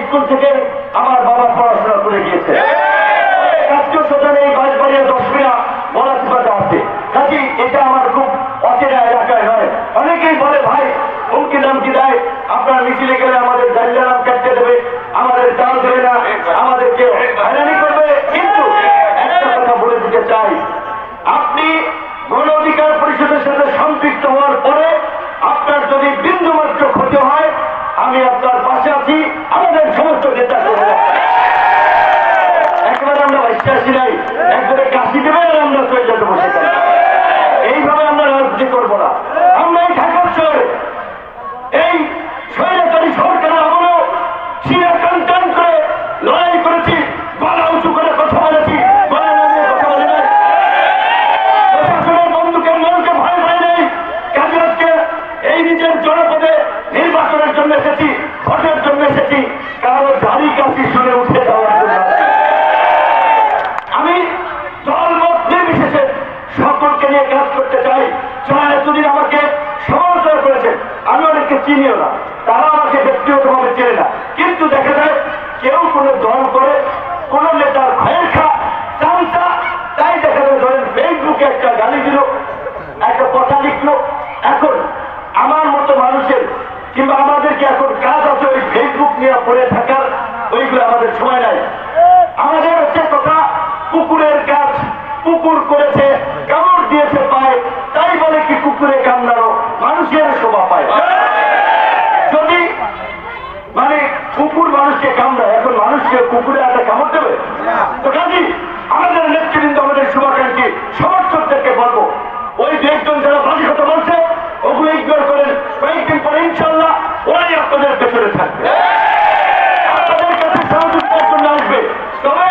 School থেকে আমার বাবা পড়াশোনা করে গিয়েছে। আত্মীয় স্বজন এই বাঁশবাড়িয়া দশমিনা বলাচিপাতে আছে। কাজী এটা আমার খুব অচেনা এলাকায় নয়। অনেকেই বলে ভাই হুমকি নামকি দেয়, আপনার মিছিলে গেলে আমাদের জাল্লা নাম কাটতে দেবে, আমাদের চাল দেবে না, আমাদেরকে হয়রানি করবে। কিন্তু একটা কথা বলে দিতে চাই, আপনি গণ অধিকার পরিষদের সাথে সম্পৃক্ত হওয়ার পরে আপনার যদি বিন্দুমাত্র ক্ষতি হয়, আমি আপনার পাশে আছি। আমাদের সমস্ত নেতা একেবারে আমরা বিশ্বাসী নাই, একবারে কাশি দেবে আর আমরা চলে যেতে বসে থাকি। এইভাবে আমরা রাজনীতি করবো না। আমরা এই ঢাকার শহরে এই স্বৈরাচারী সরকারের আমলেও সিনা টান করে লড়াই করেছি, গলা উঁচু করে কথা বলেছি, গলা নামিয়ে কথা বলে নাই, প্রশাসনের বন্দুকের মানুষকে ভয় পাই নাই। কাজে আজকে এই নিজের জনপদে নির্বাচনের জন্য এসেছি, ভোটের জন্য এসেছি, কারো দাড়ি কাশি শুনে উঠে যাওয়ার জন্য। আমি দল মত নির্বিশেষে সকলকে নিয়ে কাজ করতে চাই। যারা এতদিন আমাকে সমালোচনা করেছে, আমি অনেককে চিনিও না, তারা আমাকে ব্যক্তিগতভাবে চেনে না, কিন্তু দেখা যায় কেউ কোনো দল করে, কোন নেতার ভয়ের খা চামচা, তাই দেখা যায় ধরেন ফেসবুকে একটা গালি দিল, একটা কথা লিখলো। এখন আমার মতো মানুষের কিংবা আমাদেরকে এখন কাজ আছে ওই ফেসবুক নিয়ে পড়ে থাকার, ওইগুলো আমাদের সময় নাই। আমাদের হচ্ছে কথা কুকুরের কাজ, কুকুর করেছে, কামড় দিয়েছে পায়, তাই বলে কি কুকুরে কামড়ানো মানুষের শোভা পায়? যদি মানে কুকুর মানুষকে কামড়ায়, এখন মানুষকে কুকুরে একটা কামড় দেবে? তো কাজী আমাদের নেতৃবৃন্দ, আমাদের শুভাকাঙ্ক্ষী সমর্থকদেরকে বলবো, ওই দু একজন যারা বাজে কথা বলছে ওগুলো ইগনোর করেন। কয়েকদিন পরে ইনশাল্লাহ ওরাই আপনাদের পেছনে থাকবে, আপনাদের কাছে সহযোগিতার জন্য আসবে। তবে